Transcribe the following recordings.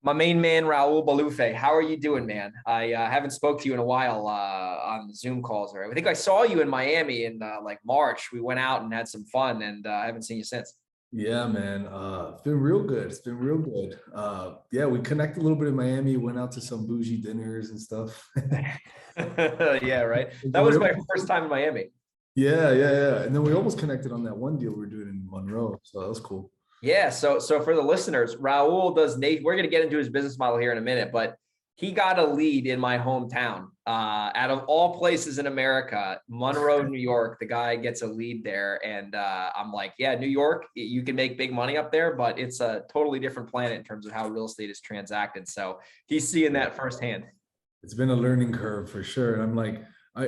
My main man, Raul Bolufe. How are you doing, man? I haven't spoke to you in a while on Zoom calls. Or I think I saw you in Miami in like March. We went out and had some fun, and I haven't seen you since. Yeah, man. It's been real good. It's been real good. Yeah, we connected a little bit in Miami, went out to some bougie dinners and stuff. Yeah, right. And That then we was my almost- first time in Miami. yeah. And then we almost connected on that one deal we were doing in Monroe. So that was cool. Yeah. So for the listeners, Raul does Nate. We're gonna get into his business model here in a minute, but he got a lead in my hometown. Out of all places in America, Monroe, New York, the guy gets a lead there. And I'm like, yeah, New York, you can make big money up there, but it's a totally different planet in terms of how real estate is transacted. So he's seeing that firsthand. It's been a learning curve for sure. And I'm like,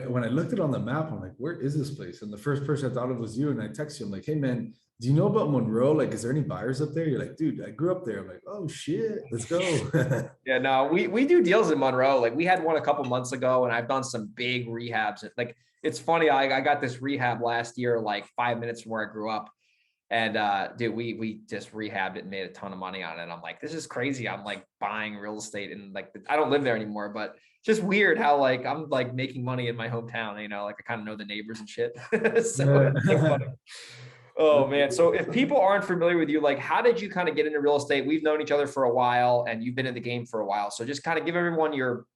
when I looked it on the map, I'm like, where is this place? And the first person I thought of was you. And I texted you, I'm like, hey man, do you know about Monroe? Like, is there any buyers up there? You're like, dude, I grew up there. I'm like, oh shit, let's go. Yeah, no, we do deals in Monroe. Like we had one a couple months ago, and I've done some big rehabs. Like it's funny, I got this rehab last year, like 5 minutes from where I grew up. And dude, we just rehabbed it and made a ton of money on it. I'm like, this is crazy. I'm like buying real estate and like I don't live there anymore, but just weird how like I'm like making money in my hometown, like I kind of know the neighbors and shit. So it's like funny. Oh man. So if people aren't familiar with you, like how did you kind of get into real estate? We've known each other for a while and you've been in the game for a while. So just kind of give everyone your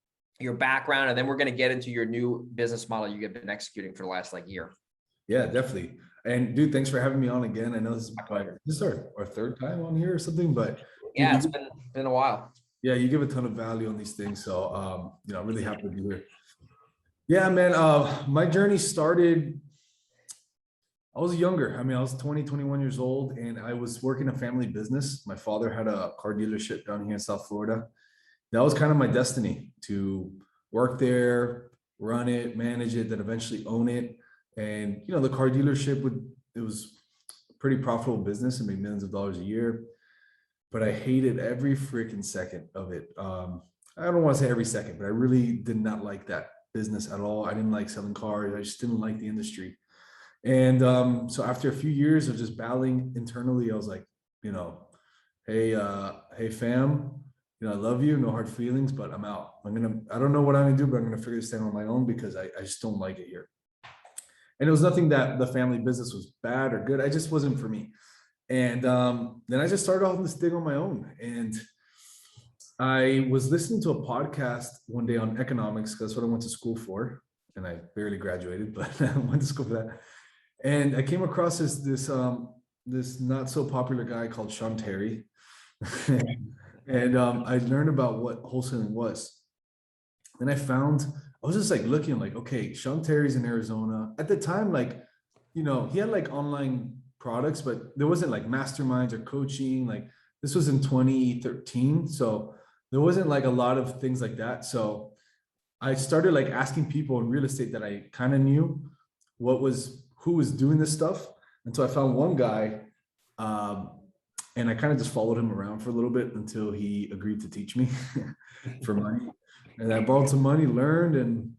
background, and then we're going to get into your new business model you've been executing for the last like year. Yeah, definitely. And dude, thanks for having me on again. I know My pleasure. this is our third time on here or something, but dude, Yeah, it's been a while. yeah, you give a ton of value on these things. So I'm really happy to be here. Yeah, man. My journey started, I was younger. I mean, I was 20, 21 years old, and I was working a family business. My father had a car dealership down here in South Florida. That was kind of my destiny to work there, run it, manage it, then eventually own it. And the car dealership it was a pretty profitable business and made millions of dollars a year. But I hated every freaking second of it. I don't want to say every second, but I really did not like that business at all. I didn't like selling cars. I just didn't like the industry. And so after a few years of just battling internally, I was like, you know, hey fam, I love you, no hard feelings, but I'm out. I don't know what I'm gonna do, but I'm gonna figure this thing on my own because I just don't like it here. And it was nothing that the family business was bad or good. I just wasn't for me. And then I just started off this thing on my own. And I was listening to a podcast one day on economics because that's what I went to school for. And I barely graduated, but I went to school for that. And I came across this not so popular guy called Sean Terry. And I learned about what wholesaling was. Then I was just like looking like, okay, Sean Terry's in Arizona. At the time, like, he had like online products, but there wasn't like masterminds or coaching. Like this was in 2013. So there wasn't like a lot of things like that. So I started like asking people in real estate that I kind of knew who was doing this stuff. And so I found one guy, and I kind of just followed him around for a little bit until he agreed to teach me for money. And I borrowed some money, learned, and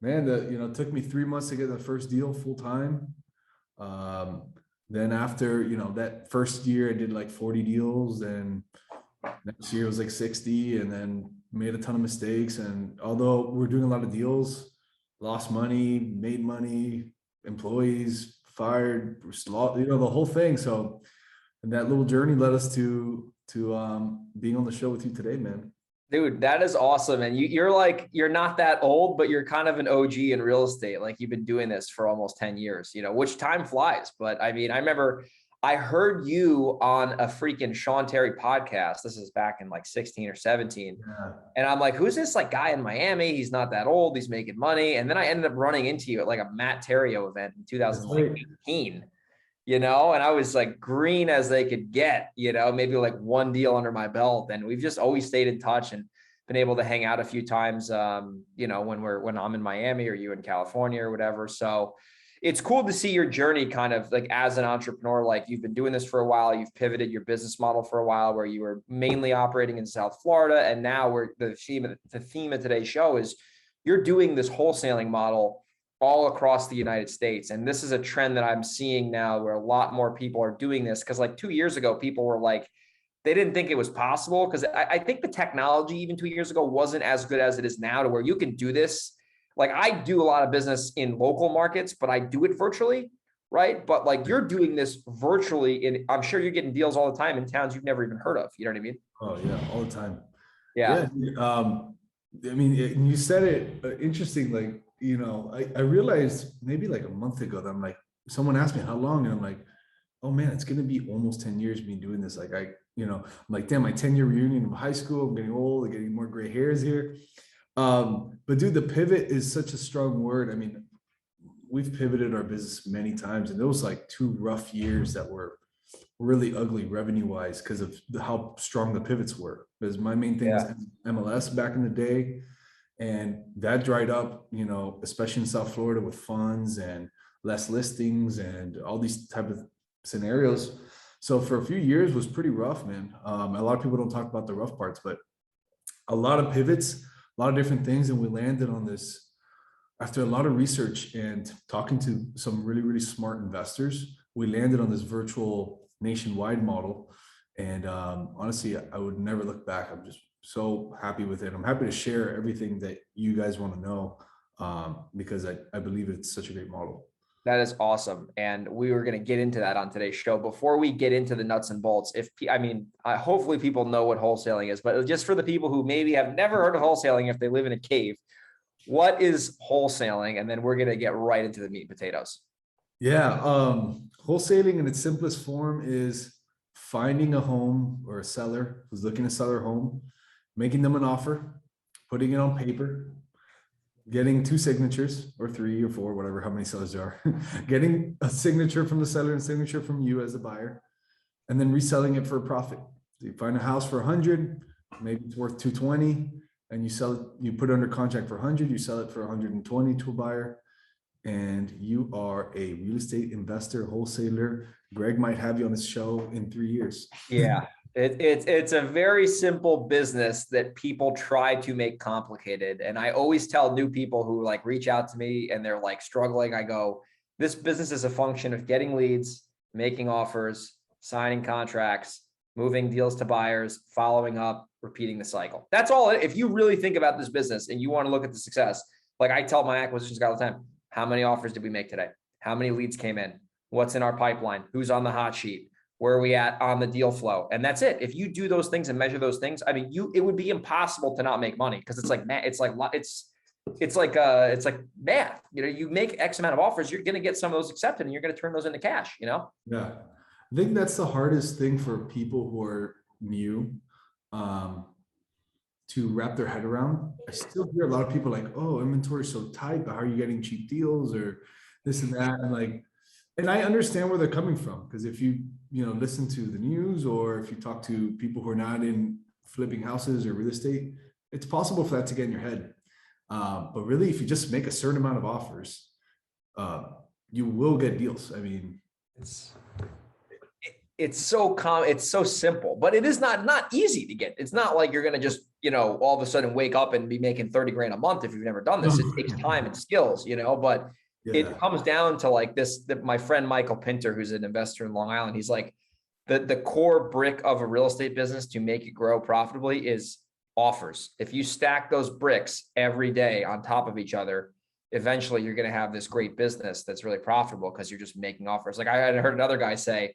man, it took me 3 months to get the first deal full time. Then after, that first year, I did like 40 deals, and next year was like 60, and then made a ton of mistakes. And although we're doing a lot of deals, lost money, made money, employees fired, the whole thing. So, and that little journey led us to being on the show with you today, man. Dude, that is awesome. And you're not that old, but you're kind of an OG in real estate. Like you've been doing this for almost 10 years, which time flies. But I mean, I remember I heard you on a freaking Sean Terry podcast. This is back in like 16 or 17. Yeah. And I'm like, who's this like guy in Miami? He's not that old. He's making money. And then I ended up running into you at like a Matt Terrio event in That's right. 2018. And I was like green as they could get, maybe like one deal under my belt. And we've just always stayed in touch and been able to hang out a few times, when I'm in Miami or you in California or whatever. So it's cool to see your journey kind of like as an entrepreneur. Like you've been doing this for a while, you've pivoted your business model for a while where you were mainly operating in South Florida. And now the theme of today's show is you're doing this wholesaling model all across the United States. And this is a trend that I'm seeing now where a lot more people are doing this. Cause like 2 years ago, people were like, they didn't think it was possible, because I think the technology even 2 years ago wasn't as good as it is now, to where you can do this. Like, I do a lot of business in local markets, but I do it virtually, right? But like, you're doing this virtually, and I'm sure you're getting deals all the time in towns you've never even heard of. You know what I mean? Oh yeah, all the time. Yeah. Yeah. I mean, you said it interesting. Like, I realized maybe like a month ago that I'm like, someone asked me how long, and I'm like, oh man, it's gonna be almost 10 years me doing this. Like I'm like, damn, my 10-year reunion of high school. I'm getting old, I'm getting more gray hairs here. But dude, the pivot is such a strong word. I mean, we've pivoted our business many times, and there was like 2 rough years that were really ugly revenue wise because of how strong the pivots were. Because my main thing was MLS back in the day, and that dried up, especially in South Florida with funds and less listings and all these type of scenarios. So for a few years was pretty rough, man. A lot of people don't talk about the rough parts, but a lot of pivots, a lot of different things, and we landed on this after a lot of research and talking to some really, really smart investors. We landed on this virtual nationwide model, and honestly, I would never look back. I'm just so happy with it. I'm happy to share everything that you guys want to know, because I believe it's such a great model. That is awesome. And we were going to get into that on today's show. Before we get into the nuts and bolts, hopefully people know what wholesaling is, but just for the people who maybe have never heard of wholesaling, if they live in a cave, what is wholesaling? And then we're going to get right into the meat and potatoes. Yeah. Wholesaling in its simplest form is finding a home or a seller who's looking to sell their home, making them an offer, putting it on paper, getting 2 signatures or 3 or 4, whatever, how many sellers there are, getting a signature from the seller and a signature from you as a buyer, and then reselling it for a profit. So you find a house for 100, maybe it's worth 220, and you sell it, you put it under contract for 100, you sell it for 120 to a buyer, and you are a real estate investor, wholesaler. Greg might have you on his show in 3 years. Yeah. It's a very simple business that people try to make complicated. And I always tell new people who like reach out to me and they're like struggling, I go, this business is a function of getting leads, making offers, signing contracts, moving deals to buyers, following up, repeating the cycle. That's all. If you really think about this business and you want to look at the success, like I tell my acquisitions guy all the time, how many offers did we make today? How many leads came in? What's in our pipeline? Who's on the hot sheet? Where are we at on the deal flow? And that's it. If you do those things and measure those things, I mean, it would be impossible to not make money, because it's like math. It's like math. You make X amount of offers, you're going to get some of those accepted, and you're going to turn those into cash. Yeah, I think that's the hardest thing for people who are new, to wrap their head around. I still hear a lot of people like, "Oh, inventory is so tight, but how are you getting cheap deals or this and that?" And I understand where they're coming from, because if you listen to the news, or if you talk to people who are not in flipping houses or real estate, it's possible for that to get in your head. But really, if you just make a certain amount of offers, you will get deals. I mean, it's so simple, but it is not easy to get. It's not like you're going to just, all of a sudden wake up and be making 30 grand a month if you've never done this. It takes time and skills, but it comes down to like this, my friend, Michael Pinter, who's an investor in Long Island. He's like, the core brick of a real estate business to make it grow profitably is offers. If you stack those bricks every day on top of each other, eventually you're going to have this great business that's really profitable, because you're just making offers. Like I had heard another guy say,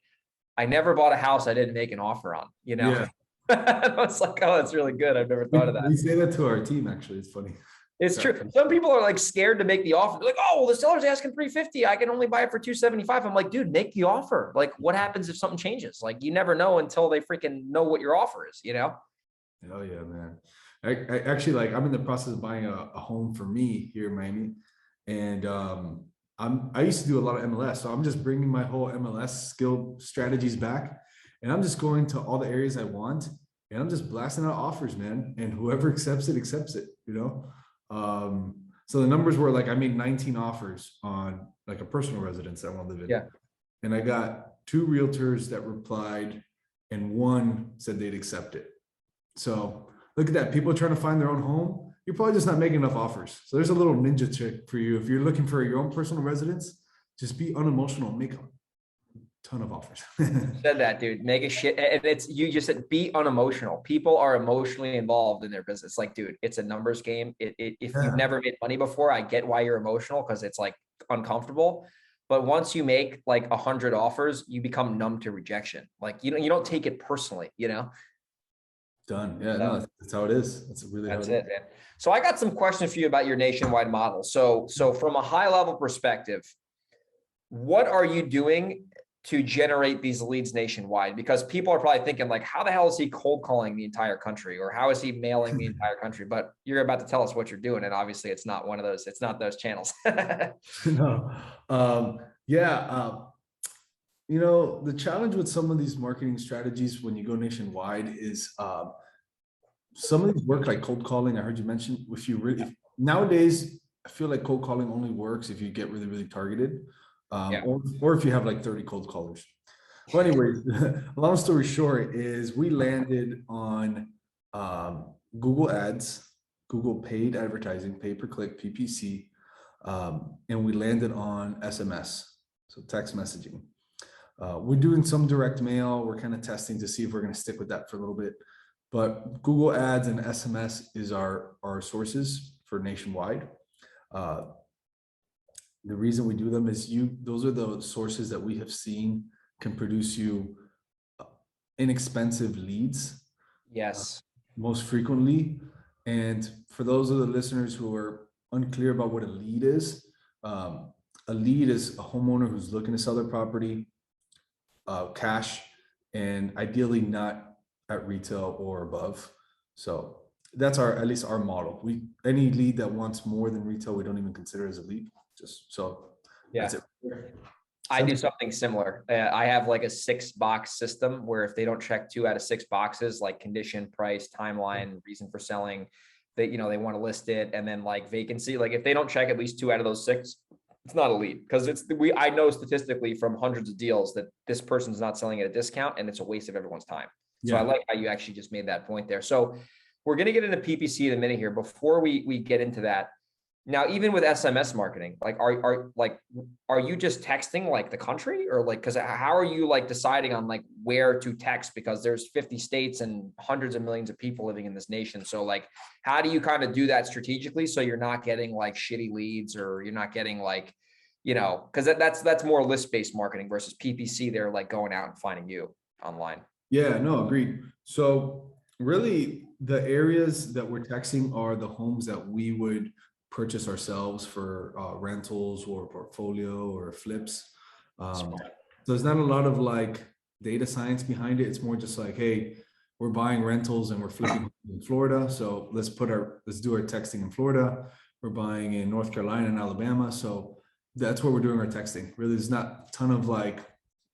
I never bought a house I didn't make an offer on, Yeah. I was like, oh, that's really good. I've never thought of that. We say that to our team, actually. It's funny. It's true. Some people are like scared to make the offer. They're like, oh, well, the seller's asking 350. I can only buy it for 275. I'm like, dude, make the offer. Like, what happens if something changes? Like, you never know until they freaking know what your offer is, Oh yeah, man. I actually, like, I'm in the process of buying a home for me here in Miami, and I used to do a lot of MLS, so I'm just bringing my whole MLS skill strategies back, and I'm just going to all the areas I want, and I'm just blasting out offers, man. And whoever accepts it. So the numbers were like, I made 19 offers on like a personal residence I want to live in. Yeah. And I got 2 realtors that replied, and 1 said they'd accept it. So look at that. People are trying to find their own home. You're probably just not making enough offers. So there's a little ninja trick for you. If you're looking for your own personal residence, just be unemotional. Make ton of offers. Said that, dude. Make a shit. And it's, you just said, be unemotional. People are emotionally involved in their business. Like, dude, it's a numbers game. If you've never made money before, I get why you're emotional, because it's like uncomfortable. But once you make like 100 offers, you become numb to rejection. Like, you don't take it personally, Done. Yeah, So, no, that's how it is. That's really how that's it is. it, man. So I got some questions for you about your nationwide model. So from a high level perspective, what are you doing to generate these leads nationwide? Because people are probably thinking like, how the hell is he cold calling the entire country, or how is he mailing the entire country? But you're about to tell us what you're doing. And obviously it's not one of those, it's not those channels. No. Yeah. The challenge with some of these marketing strategies when you go nationwide is some of these work like cold calling. I heard you mention, nowadays, I feel like cold calling only works if you get really, really targeted, Yeah. or if you have like 30 cold callers. Well, anyways, long story short is we landed on Google Ads, Google paid advertising, pay per click, PPC, and we landed on SMS, so text messaging. We're doing some direct mail. We're kind of testing to see if we're going to stick with that for a little bit. But Google Ads and SMS is our sources for nationwide. The reason we do them is those are the sources that we have seen can produce you inexpensive leads. Yes. Most frequently. And for those of the listeners who are unclear about what a lead is a homeowner who's looking to sell their property cash, and ideally not at retail or above. So that's at least our model. Any lead that wants more than retail, we don't even consider as a lead. Just so Yeah. that's it. I do something similar. I have like a 6-box system where if they don't check 2 out of 6 boxes, like condition, price, timeline, reason for selling, they want to list it, and then like vacancy, like if they don't check at least 2 out of those 6, it's not a lead, because I know statistically from hundreds of deals that this person's not selling at a discount, and it's a waste of everyone's time. So I like how you actually just made that point there. So we're going to get into PPC in a minute here. Before we get into that, now, even with SMS marketing, like, are you just texting like the country, or like, because how are you like deciding on like where to text? Because there's 50 states and hundreds of millions of people living in this nation. So like, how do you kind of do that strategically so you're not getting like shitty leads, or you're not getting like, because that's more list-based marketing versus PPC. They're like going out and finding you online. Yeah, no, agreed. So really the areas that we're texting are the homes that we would purchase ourselves for rentals or portfolio or flips. So there's not a lot of like data science behind it. It's more just like, hey, we're buying rentals and we're flipping in Florida. So let's do our texting in Florida. We're buying in North Carolina and Alabama. So that's where we're doing our texting. Really, there's not a ton of like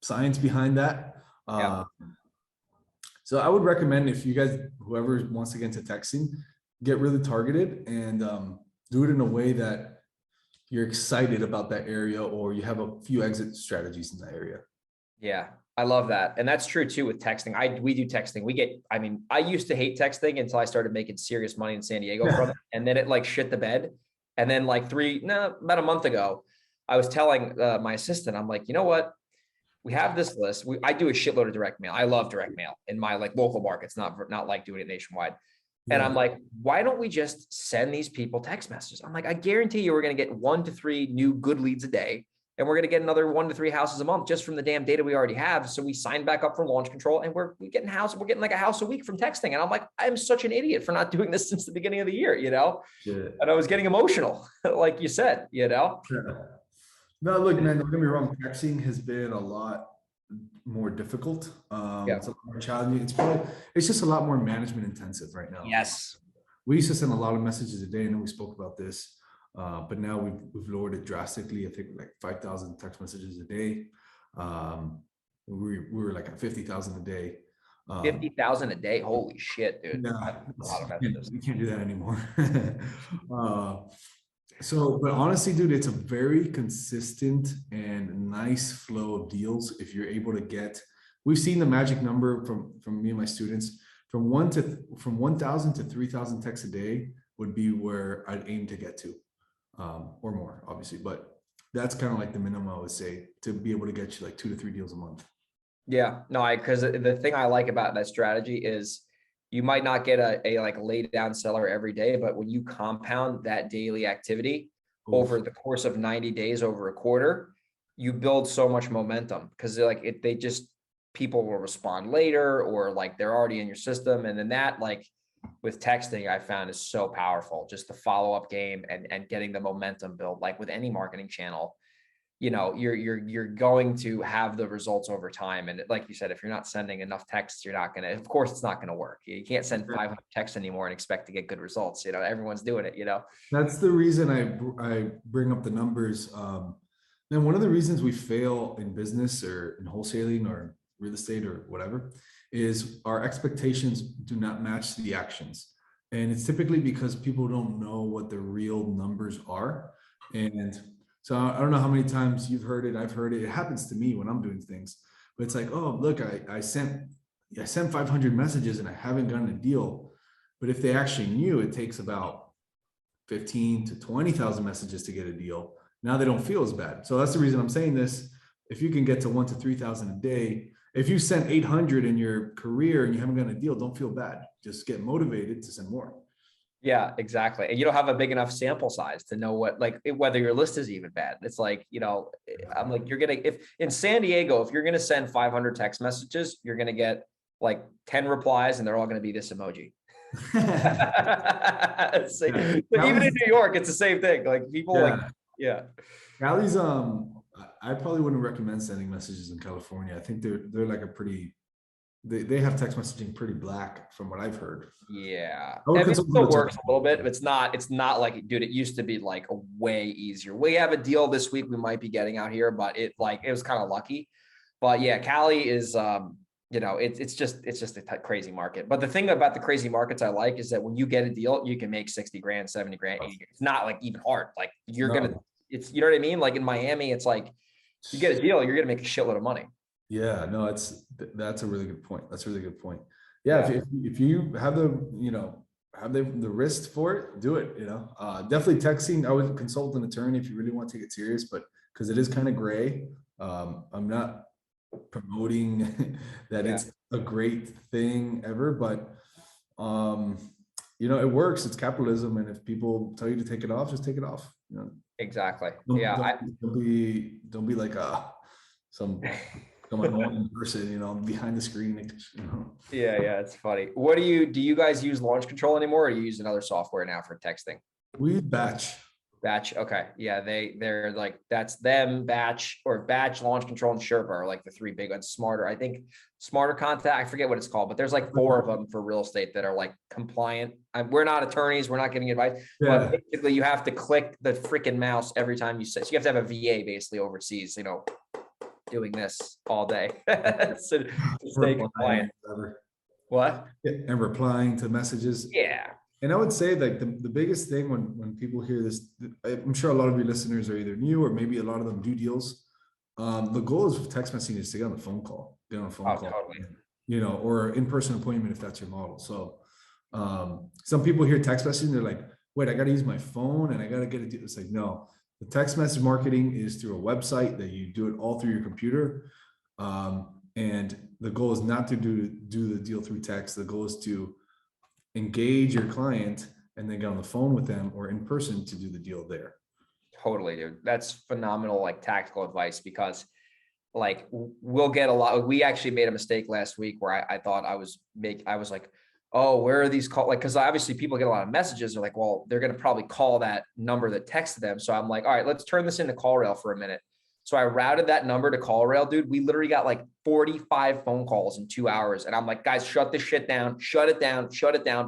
science behind that. So I would recommend, if you guys, whoever wants to get into texting, get really targeted and do it in a way that you're excited about that area, or you have a few exit strategies in that area. Yeah, I love that. And that's true too with texting. We do texting. I used to hate texting until I started making serious money in San Diego from it. And then it like shit the bed. And then like about a month ago, I was telling my assistant, I'm like, you know what? We have this list. I do a shitload of direct mail. I love direct mail in my like local markets, not like doing it nationwide. And I'm like, why don't we just send these people text messages? I'm like, I guarantee you we're going to get 1 to 3 new good leads a day. And we're going to get another 1 to 3 houses a month just from the damn data we already have. So we signed back up for launch control, and we're getting like a house a week from texting. And I'm like, I'm such an idiot for not doing this since the beginning of the year, And I was getting emotional, like you said, No, look, man, don't get me wrong. Texting has been a lot more difficult. It's a lot more challenging. It's just a lot more management intensive right now. Yes. We used to send a lot of messages a day, and then we spoke about this. But now we've lowered it drastically. I think like 5,000 text messages a day. We were like at 50,000 a day. 50,000 a day. Holy shit, dude. No, a lot of messages. We can't do that anymore. But honestly, dude, it's a very consistent and nice flow of deals. If you're able to we've seen the magic number from me and my students, from 1,000 to 3,000 texts a day would be where I'd aim to get to, or more, obviously. But that's kind of like the minimum I would say to be able to get you like 2 to 3 deals a month. Yeah, no, because the thing I like about that strategy is you might not get a like laid down seller every day, but when you compound that daily activity over the course of 90 days, over a quarter, you build so much momentum because they're like, they just, people will respond later or like they're already in your system. And then that, like with texting, I found is so powerful, just the follow-up game and getting the momentum built, like with any marketing channel. You're going to have the results over time. And like you said, if you're not sending enough texts, you're not going to, of course, it's not going to work. You can't send 500 texts anymore and expect to get good results. Everyone's doing it, That's the reason I bring up the numbers. And one of the reasons we fail in business or in wholesaling or real estate or whatever is our expectations do not match the actions. And it's typically because people don't know what the real numbers are. And so I don't know how many times you've heard it. I've heard it. It happens to me when I'm doing things, but it's like, oh, look, I sent 500 messages and I haven't gotten a deal. But if they actually knew it takes about 15 to 20,000 messages to get a deal, now they don't feel as bad. So that's the reason I'm saying this. If you can get to 1,000 to 3,000 a day, if you sent 800 in your career and you haven't gotten a deal, don't feel bad. Just get motivated to send more. Yeah, exactly. And you don't have a big enough sample size to know whether your list is even bad. It's like, I'm like, if in San Diego, if you're going to send 500 text messages, you're going to get like 10 replies and they're all going to be this emoji. But even in New York, it's the same thing. Like people Cali's, I probably wouldn't recommend sending messages in California. I think they're like they have text messaging pretty black from what I've heard. Yeah. It still works a little bit, but it's not like, dude, it used to be like a way easier. We have a deal this week we might be getting out here, but it was kind of lucky. But yeah, Cali is, it's just a crazy market. But the thing about the crazy markets I like is that when you get a deal, you can make 60 grand, 70 grand. It's not like even hard. Like you know what I mean? Like in Miami, it's like you get a deal, you're going to make a shitload of money. Yeah, no, that's a really good point. That's a really good point. Yeah, if you have the wrist for it, do it. Definitely texting. I would consult an attorney if you really want to take it serious, but because it is kind of gray. I'm not promoting that it's a great thing ever, but it works. It's capitalism, and if people tell you to take it off, just take it off. Exactly. Don't be like some in person, behind the screen. Yeah, it's funny. Do you guys use launch control anymore, or you use another software now for texting? We use Batch. Okay. Yeah, they're like, that's them, Batch, Launch Control, and Sherpa are like the three big ones. Smarter, I think Smarter Contact, I forget what it's called, but there's like 4 of them for real estate that are like compliant. We're not attorneys, we're not giving advice, but basically you have to click the freaking mouse every time you say, so you have to have a VA basically overseas, doing this all day to stay compliant. What? And replying to messages. Yeah. And I would say like the biggest thing when people hear this, I'm sure a lot of your listeners are either new or maybe a lot of them do deals. The goal is text messaging is to get on a phone call, totally. Or in-person appointment if that's your model. So some people hear text messaging, they're like, wait, I got to use my phone and I got to get it. It's like, no, the text message marketing is through a website that you do it all through your computer. And the goal is not to do the deal through text. The goal is to engage your client and then get on the phone with them or in person to do the deal there. Totally, dude. That's phenomenal, like tactical advice, because like we'll get a lot. We actually made a mistake last week where I thought I was like, oh, where are these calls? Like, because obviously people get a lot of messages. They're like, well, they're going to probably call that number that texted them. So I'm like, all right, let's turn this into CallRail for a minute. So I routed that number to CallRail, dude. We literally got like 45 phone calls in 2 hours. And I'm like, guys, shut this shit down, shut it down,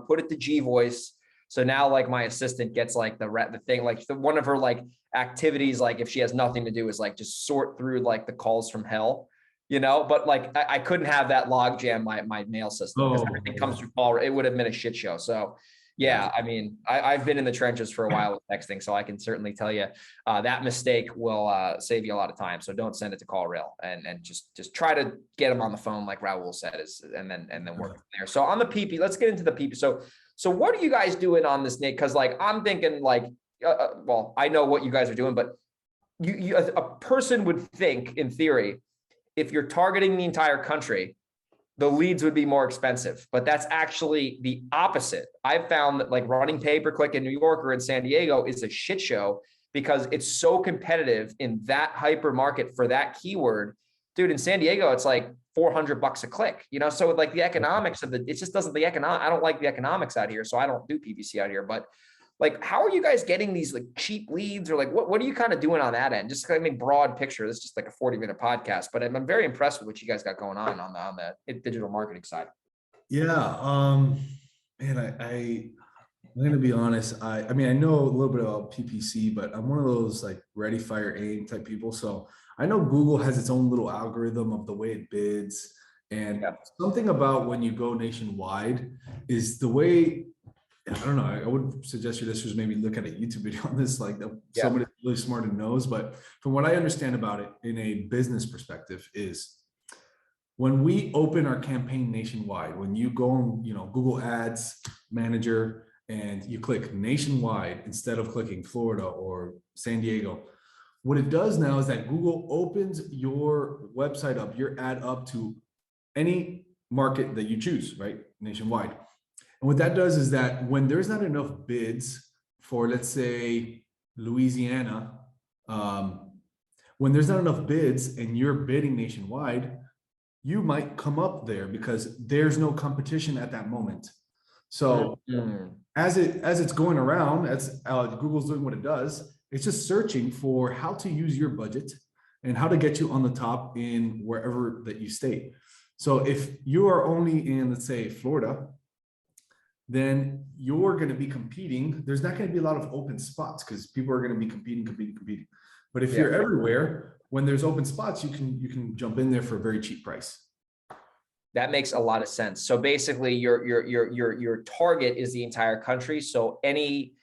put it to G Voice. So now like my assistant gets like the thing, like one of her like activities, like if she has nothing to do is like just sort through like the calls from hell, but like I couldn't have that log jam my mail system because everything comes through call. It would have been a shit show. So yeah, I mean, I've been in the trenches for a while with texting, so I can certainly tell you that mistake will save you a lot of time. So don't send it to CallRail and just try to get them on the phone, like Raul said, and then work from there. So on the PP, let's get into the PP. So what are you guys doing on this, Nick? Because like I'm thinking like, well, I know what you guys are doing, but a person would think, in theory, if you're targeting the entire country, the leads would be more expensive, but that's actually the opposite. I've found that like running pay-per-click in New York or in San Diego is a shit show because it's so competitive in that hyper market for that keyword. Dude, in San Diego, it's like $400 a click, so like the economics of it just doesn't, I don't like the economics out here. So I don't do PPC out here, but like, how are you guys getting these like cheap leads, or like, what are you kind of doing on that end? Just broad picture. This is just like a 40-minute podcast, but I'm very impressed with what you guys got going on the digital marketing side. Yeah. Man, I'm going to be honest. I mean, I know a little bit about PPC, but I'm one of those like ready, fire, aim type people. So I know Google has its own little algorithm of the way it bids. And something about when you go nationwide is the way, I don't know, I would suggest your listeners maybe look at a YouTube video on this, like somebody really smart and knows. But from what I understand about it in a business perspective is when we open our campaign nationwide, when you go on, Google Ads Manager and you click nationwide instead of clicking Florida or San Diego, what it does now is that Google opens your website up, your ad up to any market that you choose, right? Nationwide. And what that does is that when there's not enough bids for, let's say, Louisiana, when there's not enough bids and you're bidding nationwide, you might come up there because there's no competition at that moment. So as it's going around, as Google's doing what it does, it's just searching for how to use your budget and how to get you on the top in wherever that you stay. So if you are only in, let's say, Florida, then you're going to be competing. There's not going to be a lot of open spots because people are going to be competing. But if you're everywhere, when there's open spots, you can jump in there for a very cheap price. That makes a lot of sense. So basically your target is the entire country. So any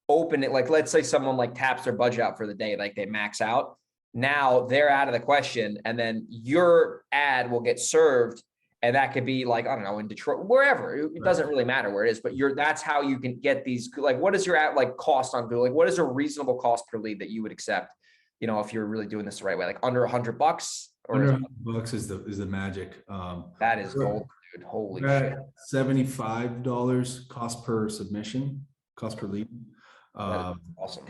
open, like let's say someone like taps their budget out for the day, like they max out. Now they're out of the question. And then your ad will get served. And that could be like, I don't know, in Detroit, wherever. It doesn't really matter where it is, but that's how you can get these. Like, what is your ad like cost on Google? Like, what is a reasonable cost per lead that you would accept? If you're really doing this the right way, like under $100, or under $100 is the magic. That is gold, dude. Holy shit. $75 cost per submission, cost per lead. Awesome.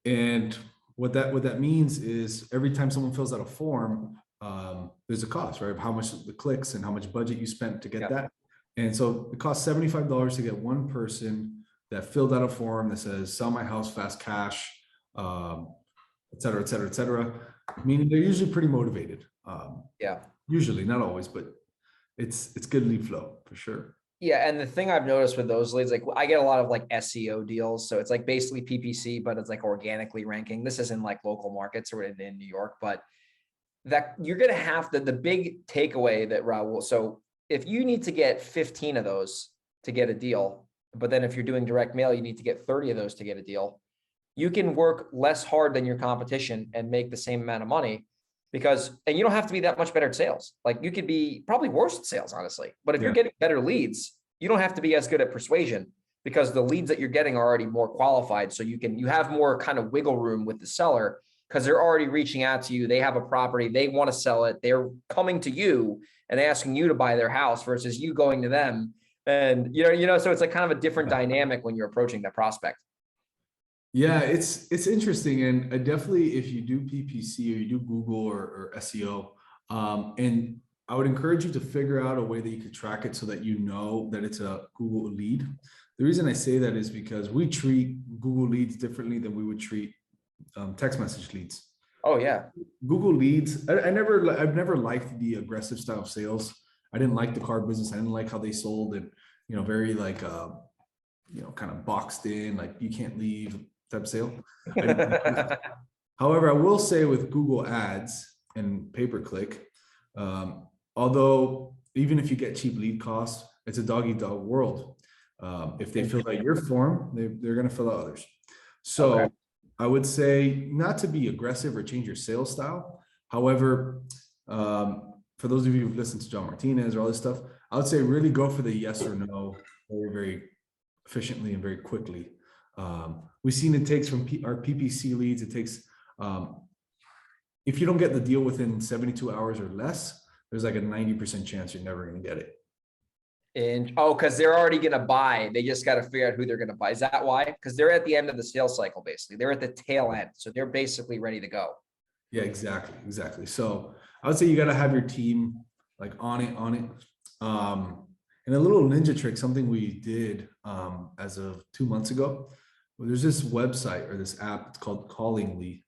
And what that means is every time someone fills out a form, there's a cost, right? How much the clicks and how much budget you spent to get that. And so it costs $75 to get one person that filled out a form that says, sell my house, fast cash, et cetera, et cetera, et cetera. Meaning they're usually pretty motivated. Usually, not always, but it's good lead flow for sure. Yeah. And the thing I've noticed with those leads, like I get a lot of like SEO deals. So it's like basically PPC, but it's like organically ranking. This isn't like local markets or in New York, but that you're going to have the big takeaway that Raul. So if you need to get 15 of those to get a deal, but then if you're doing direct mail, you need to get 30 of those to get a deal, you can work less hard than your competition and make the same amount of money and you don't have to be that much better at sales. Like you could be probably worse at sales, honestly, but if you're getting better leads, you don't have to be as good at persuasion because the leads that you're getting are already more qualified. So you have more kind of wiggle room with the seller because they're already reaching out to you. They have a property, they want to sell it. They're coming to you and asking you to buy their house versus you going to them. And, so it's like kind of a different dynamic when you're approaching that prospect. Yeah, it's interesting. And definitely if you do PPC or you do Google or SEO, and I would encourage you to figure out a way that you could track it so that you know that it's a Google lead. The reason I say that is because we treat Google leads differently than we would treat text message leads. Oh yeah. Google leads. I've never liked the aggressive style of sales. I didn't like the car business. I didn't like how they sold and, very like, kind of boxed in, like you can't leave type of sale. However, I will say with Google ads and pay-per-click, although even if you get cheap lead costs, it's a dog-eat-dog world. If they fill out your form, they're going to fill out others. So I would say not to be aggressive or change your sales style. However, for those of you who've listened to John Martinez or all this stuff, I would say really go for the yes or no very, very efficiently and very quickly. We've seen it takes from our PPC leads, it takes If you don't get the deal within 72 hours or less, there's like a 90% chance you're never going to get it. And because they're already going to buy, they just got to figure out who they're going to buy. Is that why? Because they're at the end of the sales cycle, basically. They're at the tail end. So they're basically ready to go. Yeah, exactly. So I would say you got to have your team like on it. And a little ninja trick, something we did as of 2 months ago. Well, there's this website or this app, it's called Callingly.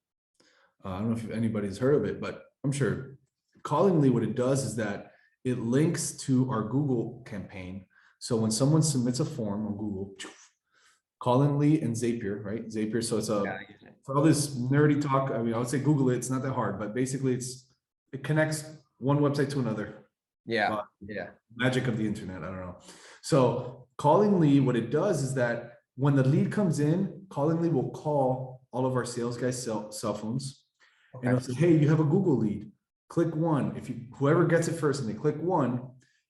I don't know if anybody's heard of it, but I'm sure. Callingly, what it does is that it links to our Google campaign. So when someone submits a form on Google, Callingly and Zapier, right? Zapier. So it's for all this nerdy talk. I mean, I would say Google it. It's not that hard, but basically it connects one website to another. Yeah. Magic of the internet. I don't know. So Callingly, what it does is that when the lead comes in, Callingly will call all of our sales guys' cell phones. Okay. And it'll say, hey, you have a Google lead. Click one. Whoever gets it first and they click one,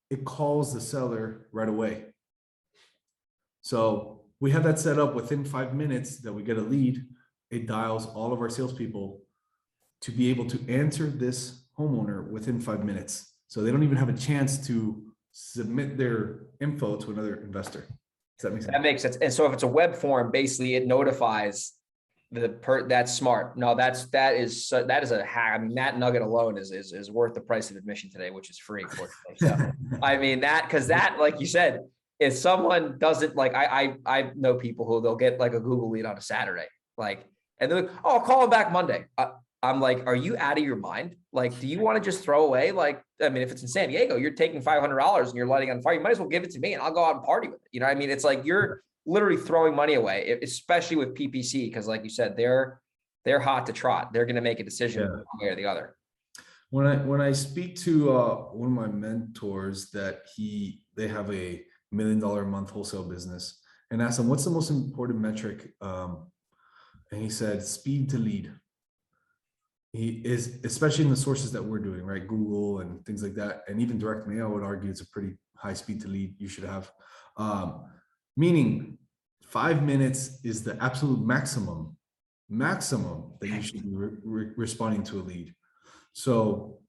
it calls the seller right away. So we have that set up within 5 minutes that we get a lead. It dials all of our salespeople to be able to answer this homeowner within 5 minutes. So they don't even have a chance to submit their info to another investor. Does that make sense? That makes sense. And so if it's a web form, basically it notifies that's smart. No, that is a hack. I mean, that nugget alone is worth the price of admission today, which is free. So, I mean because like you said, if someone doesn't like, I know people who they'll get like a Google lead on a Saturday, like, and they're like, oh, I'll call them back Monday. I'm like, are you out of your mind? Like, do you want to just throw away? Like, I mean, if it's in San Diego, you're taking $500 and you're lighting on fire. You might as well give it to me and I'll go out and party with it. You know what I mean? It's like, you're literally throwing money away, especially with PPC. Cause like you said, they're hot to trot. They're going to make a decision one way or the other. When I speak to one of my mentors that they have a $1 million a month wholesale business and asked him, what's the most important metric? And he said, speed to lead. He is, especially in the sources that we're doing, right? Google and things like that. And even direct mail, I would argue it's a pretty high speed to lead you should have. Meaning 5 minutes is the absolute maximum that you should be responding to a lead. So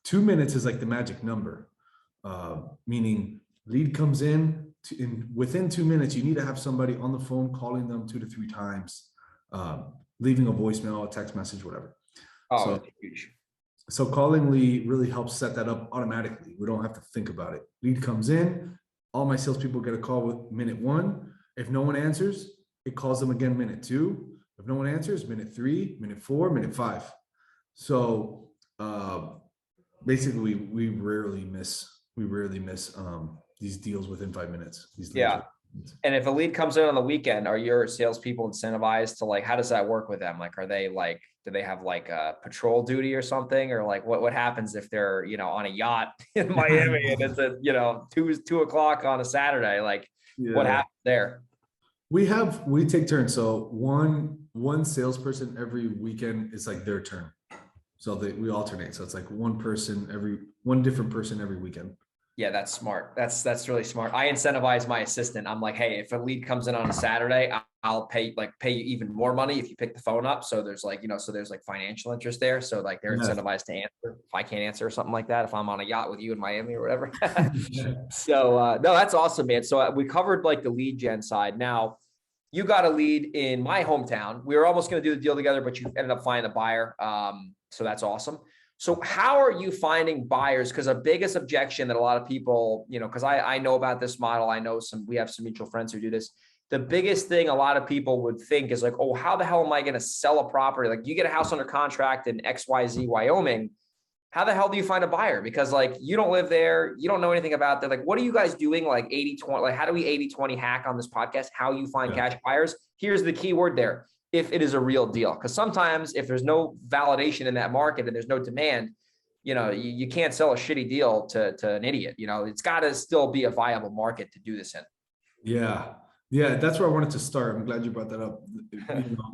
2 minutes is like the magic number, meaning lead comes in within 2 minutes, you need to have somebody on the phone calling them 2 to 3 times, leaving a voicemail, a text message, whatever. Oh, so, that's huge. So Callingly really helps set that up automatically. We don't have to think about it. Lead comes in, all my salespeople get a call with minute 1. If no one answers, it calls them again minute 2. If no one answers, minute 3, minute 4, minute 5. So basically, we rarely miss these deals within 5 minutes. Yeah. And if a lead comes in on the weekend, are your salespeople incentivized to like, how does that work with them? Like, are they like, do they have like a patrol duty or something? Or like, what happens if they're, on a yacht in Miami and it's at, 2 o'clock on a Saturday? Like, what happens there? We take turns. So one salesperson every weekend is like their turn. So we alternate. So it's like one different person every weekend. Yeah, that's smart. That's really smart. I incentivize my assistant. I'm like, hey, if a lead comes in on a Saturday, I'll pay you even more money if you pick the phone up. So there's like, so there's like financial interest there. So like they're incentivized to answer if I can't answer or something like that, if I'm on a yacht with you in Miami or whatever. So no, that's awesome, man. So we covered like the lead gen side. Now you got a lead in my hometown. We were almost going to do the deal together, but you ended up finding a buyer. So that's awesome. So how are you finding buyers? Because the biggest objection that a lot of people, because I know about this model, I know we have some mutual friends who do this. The biggest thing a lot of people would think is like, oh, how the hell am I going to sell a property? Like you get a house under contract in XYZ, Wyoming. How the hell do you find a buyer? Because like, you don't live there. You don't know anything about that. Like, what are you guys doing? Like 80-20, like how do we 80-20 hack on this podcast? How you find cash buyers? Here's the key word there. If it is a real deal. Because sometimes if there's no validation in that market and there's no demand, you can't sell a shitty deal to an idiot. It's got to still be a viable market to do this in. Yeah. That's where I wanted to start. I'm glad you brought that up.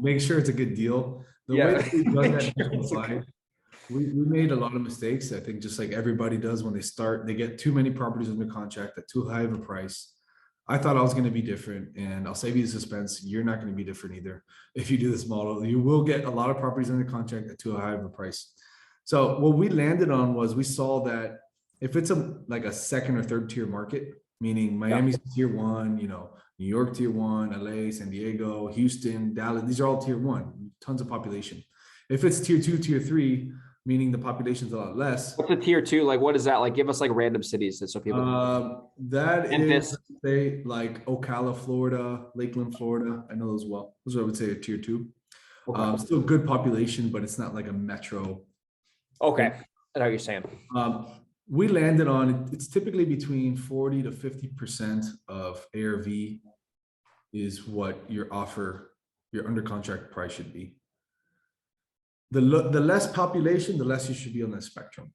Make sure it's a good deal. The way we've done that, we made a lot of mistakes. I think just like everybody does when they start, they get too many properties under contract at too high of a price. I thought I was going to be different, and I'll save you the suspense. You're not going to be different either. If you do this model, you will get a lot of properties under contract at too high of a price. So what we landed on was we saw that if it's like a second or third tier market, meaning Miami's tier one, you know, New York tier one, LA, San Diego, Houston, Dallas, these are all tier one, tons of population. If it's tier two, tier three, meaning the population's a lot less. What's a tier two? Like, what is that? Like, give us like random cities so people. That is, say, like Ocala, Florida, Lakeland, Florida. I know those well. Those are, I would say, a tier two. Okay. Still good population, but it's not like a metro. Okay, I know what you're saying. We landed on, it's typically between 40 to 50% of ARV is what your offer, your under contract price should be. The less population, the less you should be on the spectrum.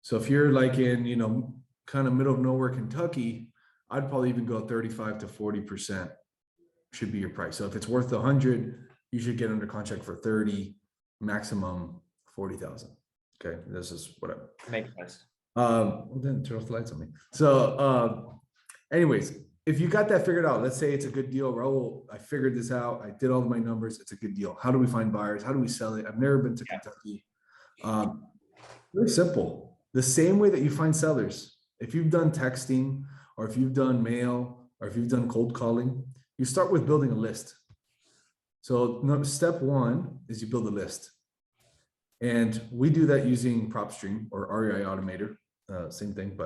So if you're like in, you know, kind of middle of nowhere, Kentucky, I'd probably even go 35 to 40% should be your price. So if it's worth 100, you should get under contract for 30, maximum 40,000. Okay, this is whatever. Makes sense. Well, then turn off the lights on me. So, anyways, if you got that figured out, let's say it's a good deal, Raul, I figured this out. I did all of my numbers. It's a good deal. How do we find buyers? How do we sell it? I've never been to Kentucky. Very simple. The same way that you find sellers. If you've done texting, or if you've done mail, or if you've done cold calling, you start with building a list. So step one is you build a list. And we do that using PropStream or REI Automator, same thing,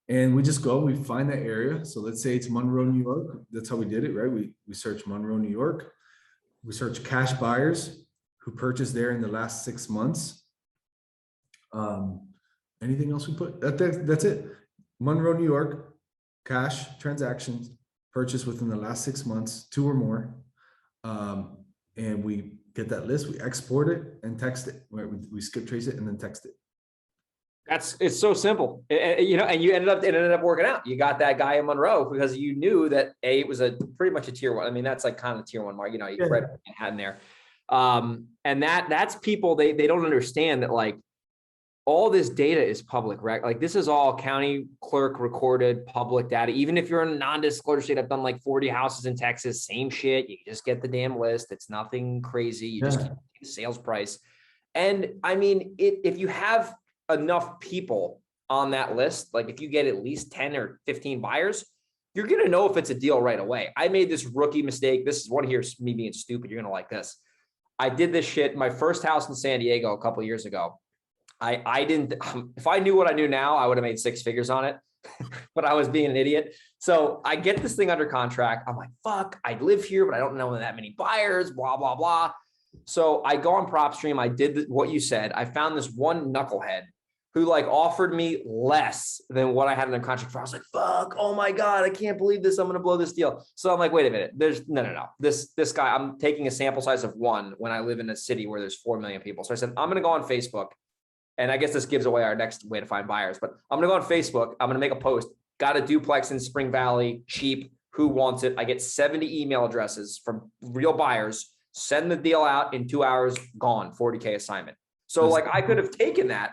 and we just go, we find that area. So let's say it's Monroe, New York. That's how we did it, right? We search Monroe, New York. We search cash buyers who purchased there in the last 6 months. Anything else we put? That's it. Monroe, New York, cash transactions purchased within the last 6 months, 2 or more. And we get that list, we export it and text it. Right? We skip trace it and then text it. It's so simple, you know, and it ended up working out. You got that guy in Monroe because you knew that it was pretty much a tier one. I mean, that's like kind of tier one mark, you know, you read Manhattan there. And that's people, they don't understand that like all this data is public, right? Like this is all county clerk recorded public data. Even if you're in a non-disclosure state, I've done like 40 houses in Texas, same shit. You just get the damn list. It's nothing crazy. You just keep the sales price. And I mean, if you have enough people on that list, like if you get at least 10 or 15 buyers, you're going to know if it's a deal right away. I made this rookie mistake. This is one here, me being stupid. You're going to like this. I did this shit. My first house in San Diego a couple of years ago. I didn't, if I knew what I knew now, I would have made 6 figures on it, but I was being an idiot. So I get this thing under contract. I'm like, fuck, I live here, but I don't know that many buyers, blah, blah, blah. So I go on PropStream. I did what you said. I found this one knucklehead who like offered me less than what I had in the contract for. I was like, fuck, oh my God, I can't believe this. I'm going to blow this deal. So I'm like, wait a minute. There's no. This guy, I'm taking a sample size of 1 when I live in a city where there's 4 million people. So I said, I'm going to go on Facebook. And I guess this gives away our next way to find buyers, but I'm going to go on Facebook. I'm going to make a post. Got a duplex in Spring Valley, cheap. Who wants it? I get 70 email addresses from real buyers. Send the deal out in 2 hours, gone, 40K assignment. So like I could have taken that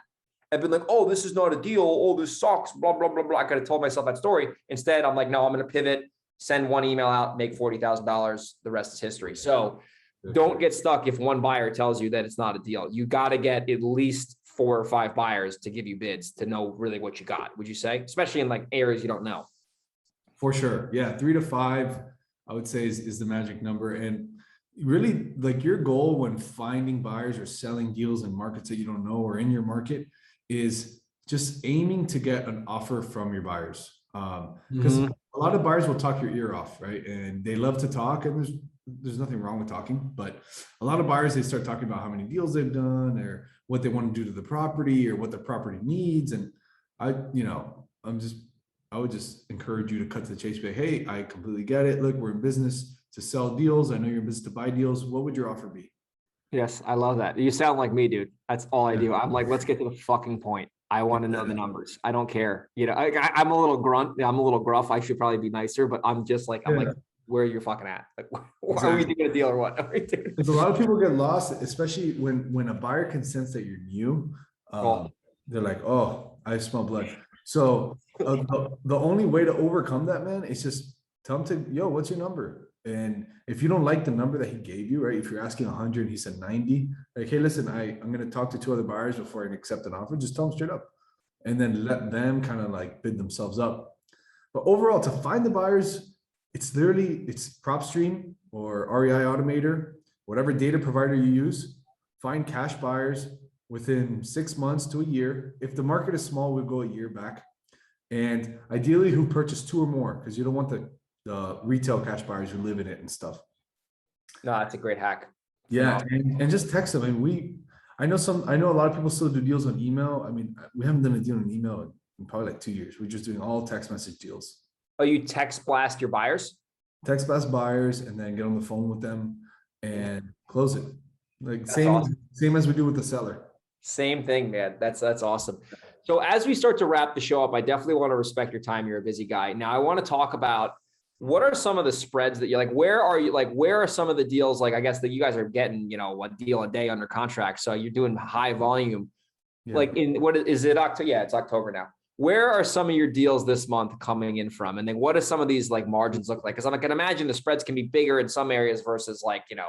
and been like, oh, this is not a deal. Oh, this sucks, blah, blah, blah, blah. I could have told myself that story. Instead, I'm like, no, I'm going to pivot, send 1 email out, make $40,000. The rest is history. So don't get stuck if one buyer tells you that it's not a deal. You got to get at least 4 or 5 buyers to give you bids to know really what you got, would you say? Especially in like areas you don't know. For sure. Yeah. 3 to 5, I would say is the magic number. And really like your goal when finding buyers or selling deals in markets that you don't know or in your market is just aiming to get an offer from your buyers. Because a lot of buyers will talk your ear off, right? And they love to talk, and there's nothing wrong with talking, but a lot of buyers, they start talking about how many deals they've done or what they want to do to the property or what the property needs. And I would just encourage you to cut to the chase. Be like, hey, I completely get it. Look, we're in business to sell deals. I know you're in business to buy deals. What would your offer be? Yes, I love that. You sound like me, dude. That's all I do. I'm like, let's get to the fucking point. I want to know the numbers. I don't care. You know, I'm a little grunt. I'm a little gruff. I should probably be nicer, but I'm just like, I'm like, where you're fucking at. Like, are we doing a deal or what? Because a lot of people get lost, especially when a buyer can sense that you're new. They're like, oh, I smell blood. So The only way to overcome that, man, is just tell him to, yo, what's your number? And if you don't like the number that he gave you, right? If you're asking 100, he said 90, like, hey, listen, I'm going to talk to 2 other buyers before I accept an offer. Just tell them straight up and then let them kind of like bid themselves up. But overall, to find the buyers, it's PropStream or REI Automator, whatever data provider you use, find cash buyers within 6 months to a year. If the market is small, we'll go a year back. And ideally who purchase 2 or more, because you don't want the retail cash buyers who live in it and stuff. No, that's a great hack. Yeah. And just text them. And I know a lot of people still do deals on email. I mean, we haven't done a deal on email in probably like 2 years. We're just doing all text message deals. Oh, you text blast your buyers? Text blast buyers and then get on the phone with them and close it. Like that's same, awesome. Same as we do with the seller. Same thing, man. That's awesome. So as we start to wrap the show up, I definitely want to respect your time. You're a busy guy. Now I want to talk about what are some of the spreads that you're like, where are some of the deals? Like, I guess that you guys are getting, a deal a day under contract. So you're doing high volume. Yeah. Like what is it? October? Yeah, it's October now. Where are some of your deals this month coming in from? And then what do some of these like margins look like? Because I can imagine the spreads can be bigger in some areas versus like, in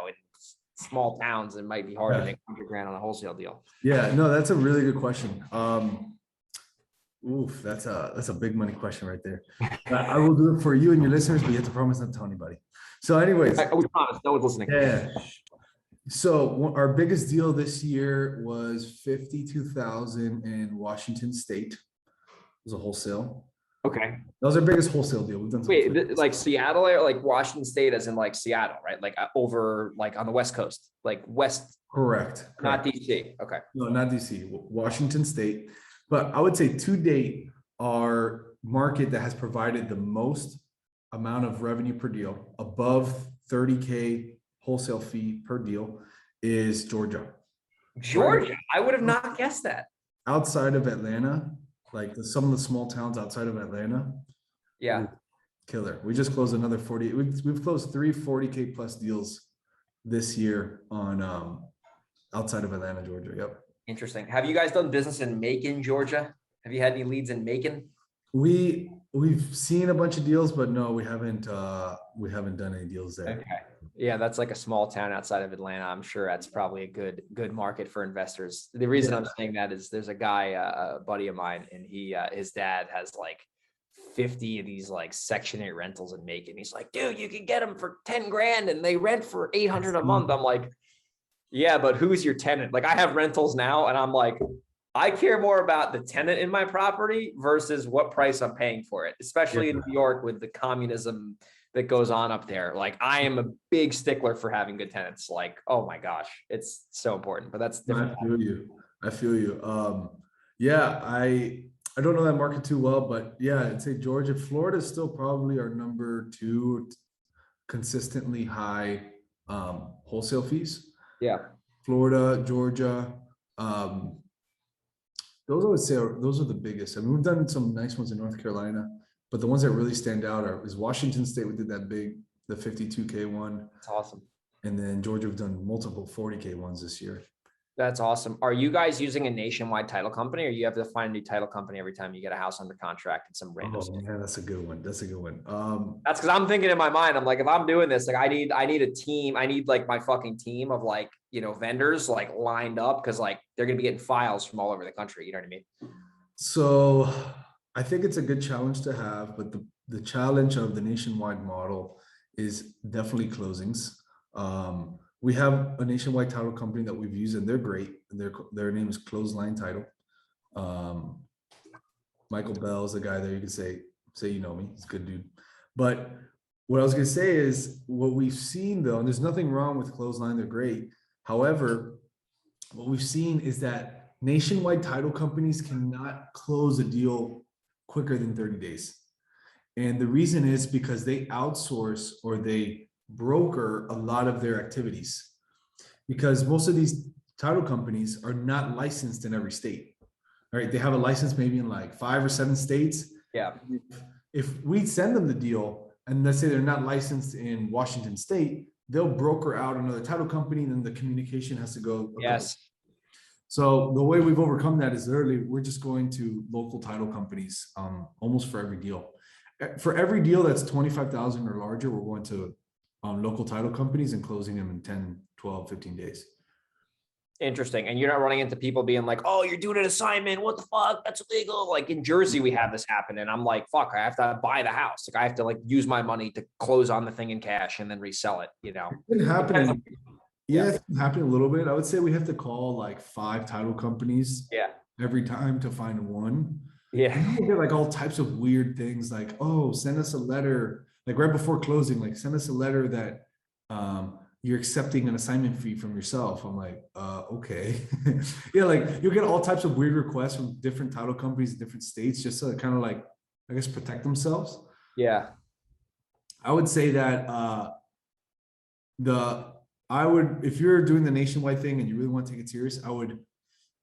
small towns, it might be hard to make $100,000 on a wholesale deal. Yeah, no, that's a really good question. That's a big money question right there. I will do it for you and your listeners, but you have to promise not to tell anybody. So anyways. We promise, no one's listening. Yeah. So our biggest deal this year was 52,000 in Washington State. It was a wholesale. Okay. That was our biggest wholesale deal. We've done. Like Seattle or like Washington State, as in like Seattle, right? Like over like on the West Coast, like West. Correct. Not DC. Okay. No, not DC. Washington State. But I would say to date, our market that has provided the most amount of revenue per deal, above 30K wholesale fee per deal, is Georgia. Georgia? I would have not guessed that. Outside of Atlanta, like some of the small towns outside of Atlanta. Yeah. Killer. We just closed another 40. We've closed 3 40K plus deals this year on outside of Atlanta, Georgia. Yep. Interesting. Have you guys done business in Macon, Georgia? Have you had any leads in Macon? We've seen a bunch of deals, but no, we haven't done any deals there. Okay. Yeah, that's like a small town outside of Atlanta. I'm sure that's probably a good market for investors. The reason I'm saying that is there's a guy, a buddy of mine, and his dad has like 50 of these like Section 8 rentals in Macon. He's like, dude, you can get them for 10 grand and they rent for 800 a month. I'm like, yeah, but who's your tenant? Like I have rentals now and I'm like, I care more about the tenant in my property versus what price I'm paying for it, especially in New York with the communism that goes on up there. Like I am a big stickler for having good tenants. Like, oh my gosh, it's so important, but that's different. I feel you. Yeah, I don't know that market too well, but yeah, I'd say Georgia, Florida is still probably our number 2 consistently high wholesale fees. Yeah. Florida, Georgia, those I would say those are the biggest. I mean, we've done some nice ones in North Carolina, but the ones that really stand out is Washington State. We did that the 52K one. That's awesome. And then Georgia, we've done multiple 40K ones this year. That's awesome. Are you guys using a nationwide title company, or you have to find a new title company every time you get a house under contract and some random? Oh, yeah, that's a good one. That's because I'm thinking in my mind, I'm like, if I'm doing this, like I need a team. I need like my fucking team of like, vendors like lined up because like they're going to be getting files from all over the country. You know what I mean? So I think it's a good challenge to have, but the challenge of the nationwide model is definitely closings. We have a nationwide title company that we've used and they're great. Their name is Clothesline Title. Michael Bell's the guy there. You can say you know me. He's a good dude. But what I was going to say is what we've seen though, and there's nothing wrong with Clothesline. They're great. However, what we've seen is that nationwide title companies cannot close a deal quicker than 30 days. And the reason is because they outsource or they broker a lot of their activities, because most of these title companies are not licensed in every state. All right, they have a license maybe in like 5 or 7 states. Yeah. If we send them the deal and let's say they're not licensed in Washington State, they'll broker out another title company, and then the communication has to go. Yes. So the way we've overcome that is literally we're just going to local title companies almost for every deal. For every deal that's 25,000 or larger, we're going to local title companies and closing them in 10, 12, 15 days. Interesting. And you're not running into people being like, oh, you're doing an assignment. What the fuck? That's illegal. Like in Jersey, we have this happen. And I'm like, fuck, I have to buy the house. Like I have to like use my money to close on the thing in cash and then resell it, you know? It's been happening. Yeah, Yeah. it's been happening a little bit. I would say we have to call like 5 title companies Yeah. every time to find one. Yeah. And we get like all types of weird things like, oh, send us a letter, like right before closing, like send us a letter that you're accepting an assignment fee from yourself. I'm like, okay. Yeah, like you'll get all types of weird requests from different title companies in different states just to kind of like, I guess, protect themselves. Yeah. I would say that if you're doing the nationwide thing and you really want to take it serious, I would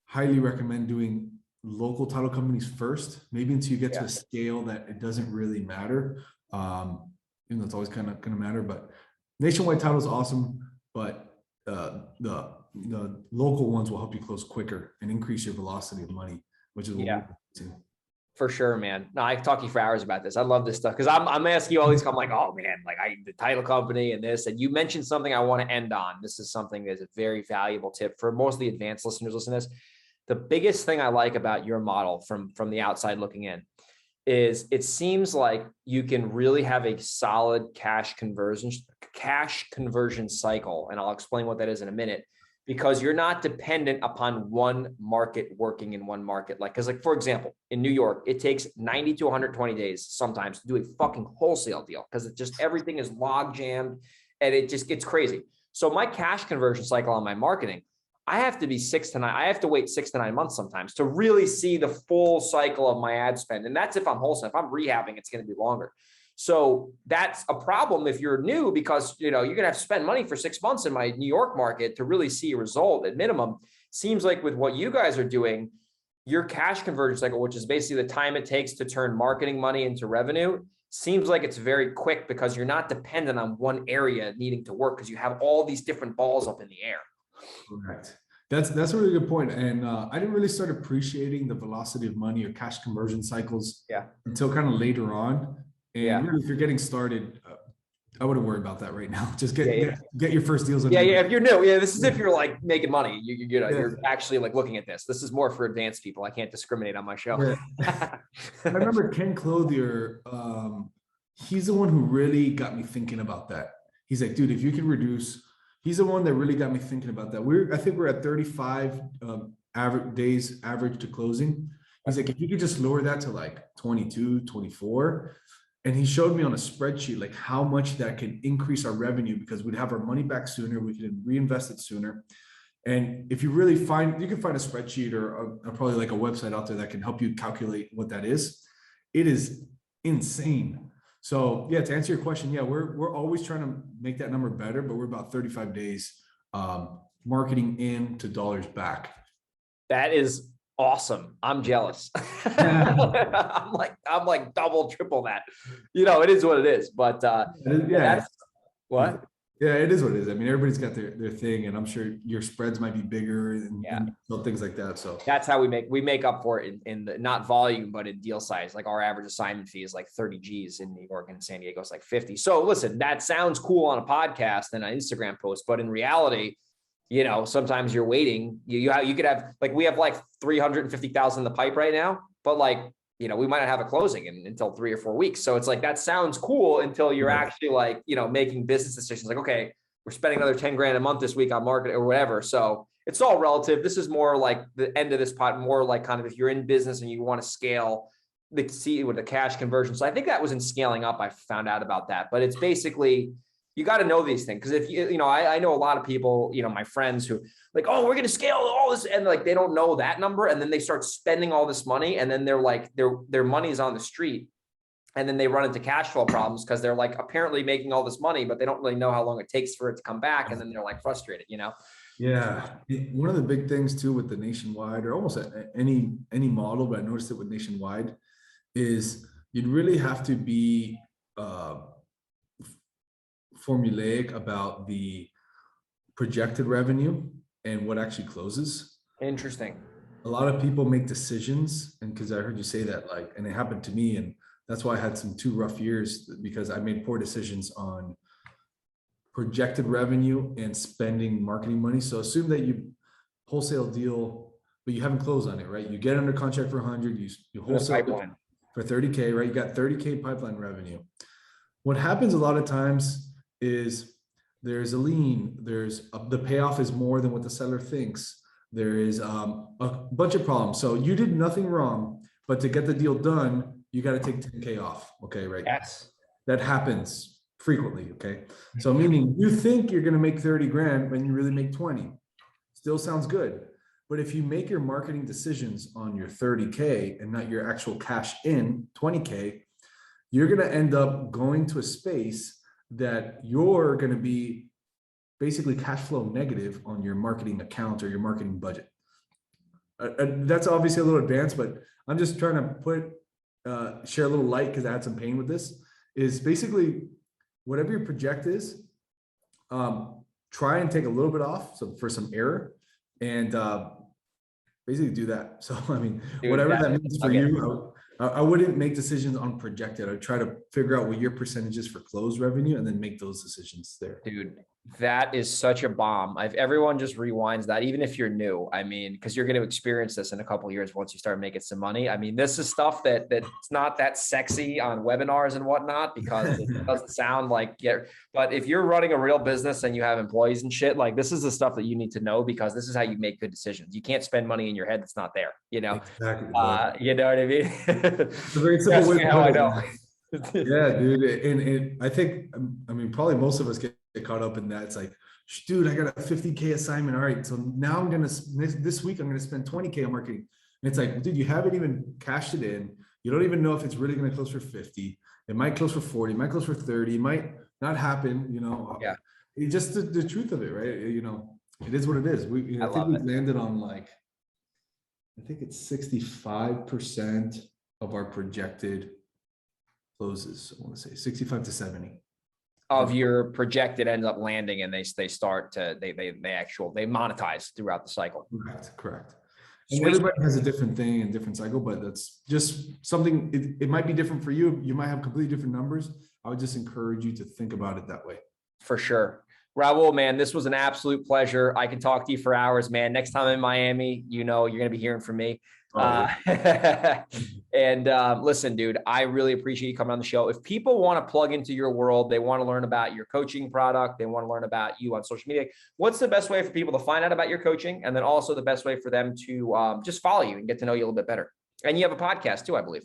highly recommend doing local title companies first, maybe until you get to a scale that it doesn't really matter. Even though it's always kind of going to matter, but nationwide title is awesome, but the local ones will help you close quicker and increase your velocity of money, which is what we're doing. For sure, man. No, I can talk to you for hours about this. I love this stuff because I'm asking you all these. I'm like, oh man, like the title company and this, and you mentioned something I want to end on. This is something that's a very valuable tip for most of the advanced listeners listening to this. The biggest thing I like about your model from the outside looking in is it seems like you can really have a solid cash conversion cycle. And I'll explain what that is in a minute, because you're not dependent upon one market working in one market. Like, cause like, for example, in New York, it takes 90 to 120 days sometimes to do a fucking wholesale deal. Cause it just, everything is log jammed and it just gets crazy. So my cash conversion cycle on my marketing, I have to wait 6 to 9 months sometimes to really see the full cycle of my ad spend. And that's if I'm wholesale. If I'm rehabbing, it's going to be longer. So that's a problem if you're new, because you're going to have to spend money for 6 months in my New York market to really see a result at minimum. Seems like with what you guys are doing, your cash conversion cycle, which is basically the time it takes to turn marketing money into revenue, seems like it's very quick because you're not dependent on one area needing to work because you have all these different balls up in the air. Correct. That's a really good point. And I didn't really start appreciating the velocity of money or cash conversion cycles until kind of later on. And really, if you're getting started, I wouldn't worry about that right now. Just get your first deals. If you're new, this is if you're like making money. You're actually like looking at this. This is more for advanced people. I can't discriminate on my show. I remember Ken Clothier. He's the one who really got me thinking about that. He's like, dude, if you can reduce. He's the one that really got me thinking about that. I think we're at 35 days average to closing. He's like, if you could just lower that to like 22, 24. And he showed me on a spreadsheet, like how much that can increase our revenue because we'd have our money back sooner. We can reinvest it sooner. And if you really you can find a spreadsheet or probably like a website out there that can help you calculate what that is. It is insane. So to answer your question, we're always trying to make that number better, but we're about 35 days marketing in to dollars back. That is awesome. I'm jealous. I'm like double, triple that. It is what it is. But that's what. Yeah, it is what it is. I mean, everybody's got their thing, and I'm sure your spreads might be bigger and things like that. So that's how we make up for it in the, not volume, but in deal size. Like our average assignment fee is like 30 G's in New York, and San Diego is like 50. So listen, that sounds cool on a podcast and an Instagram post, but in reality, sometimes you're waiting. You could have like, we have like 350,000 in the pipe right now, but like, we might not have a closing until 3 or 4 weeks. So it's like, that sounds cool until you're actually like, making business decisions like, okay, we're spending another 10 grand a month this week on marketing or whatever. So it's all relative. This is more like the end of this pot, more like kind of if you're in business and you want to scale with the cash conversion. So I think that was in scaling up. I found out about that, but it's basically, you got to know these things. Cause if I know a lot of people, my friends who like, oh, we're going to scale all this. And like, they don't know that number. And then they start spending all this money. And then they're like, their money is on the street. And then they run into cash flow problems because they're like apparently making all this money, but they don't really know how long it takes for it to come back. And then they're like frustrated, Yeah. One of the big things too with the nationwide or almost any model, but I noticed it with nationwide is you'd really have to be, formulaic about the projected revenue and what actually closes. Interesting. A lot of people make decisions, and because I heard you say that, like, and it happened to me, and that's why I had some 2 rough years, because I made poor decisions on projected revenue and spending marketing money. So assume that you wholesale deal, but you haven't closed on it, right? You get under contract for 100, you wholesale it for 30K, right? You got 30K pipeline revenue. What happens a lot of times is there's a lien, the payoff is more than what the seller thinks. There is a bunch of problems. So you did nothing wrong, but to get the deal done, you got to take 10K off. Okay, right? Yes. That happens frequently. Okay. So meaning you think you're going to make 30 grand when you really make 20. Still sounds good. But if you make your marketing decisions on your 30K and not your actual cash in 20K, you're going to end up going to a space that you're going to be basically cash flow negative on your marketing account or your marketing budget. That's obviously a little advanced, but I'm just trying to share a little light because I had some pain with this. Is basically whatever your project is, try and take a little bit off for some error, and basically do that. So I mean, dude, whatever that means for you, I wouldn't make decisions on projected. I'd try to figure out what your percentage is for closed revenue and then make those decisions there. Dude, that is such a bomb. Everyone just rewinds that, even if you're new. I mean, because you're going to experience this in a couple of years once you start making some money. I mean, this is stuff that's not that sexy on webinars and whatnot, because it doesn't sound like it. But if you're running a real business and you have employees and shit, like, this is the stuff that you need to know, because this is how you make good decisions. You can't spend money in your head that's not there, you know? Exactly. You know what I mean? It's a very simple way how I know. Yeah, dude. And I think, I mean, probably most of us get caught up in that. It's like, dude, I got a 50K assignment. All right. So now this week, I'm going to spend 20K on marketing. And it's like, dude, you haven't even cashed it in. You don't even know if it's really going to close for 50. It might close for 40, it might close for 30, it might not happen, you know? Yeah. It's just the truth of it, right? You know, it is what it is. I think we've landed on like, I think it's 65% of our projected closes. I want to say 65 to 70 of your projected ends up landing, and they start to they monetize throughout the cycle. Correct. And everybody has a different thing and different cycle, but that's just something. It might be different for you. You might have completely different numbers. I would just encourage you to think about it that way. For sure. Raul, man, this was an absolute pleasure. I can talk to you for hours, man. Next time in Miami, you know, you're going to be hearing from me. And listen, dude, I really appreciate you coming on the show. If people want to plug into your world, they want to learn about your coaching product, they want to learn about you on social media, what's the best way for people to find out about your coaching? And then also the best way for them to just follow you and get to know you a little bit better. And you have a podcast too, I believe.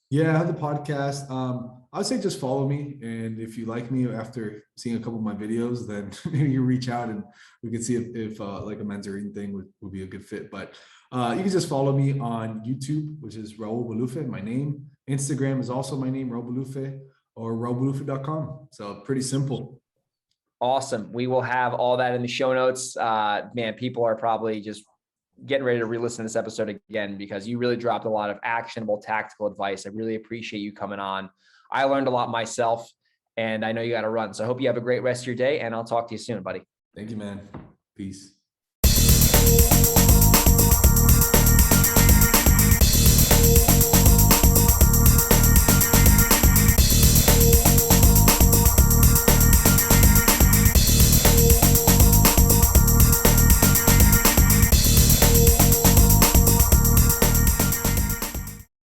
Yeah, I have the podcast. I would say just follow me. And if you like me after seeing a couple of my videos, then maybe you reach out and we can see if like a mentoring thing would be a good fit. But you can just follow me on YouTube, which is Raul Bolufe, my name. Instagram is also my name, Raul Bolufe, or raulbolufe.com. So pretty simple. Awesome. We will have all that in the show notes. Man, people are probably just getting ready to re-listen to this episode again, because you really dropped a lot of actionable tactical advice. I really appreciate you coming on. I learned a lot myself, and I know you got to run. So I hope you have a great rest of your day, and I'll talk to you soon, buddy. Thank you, man. Peace.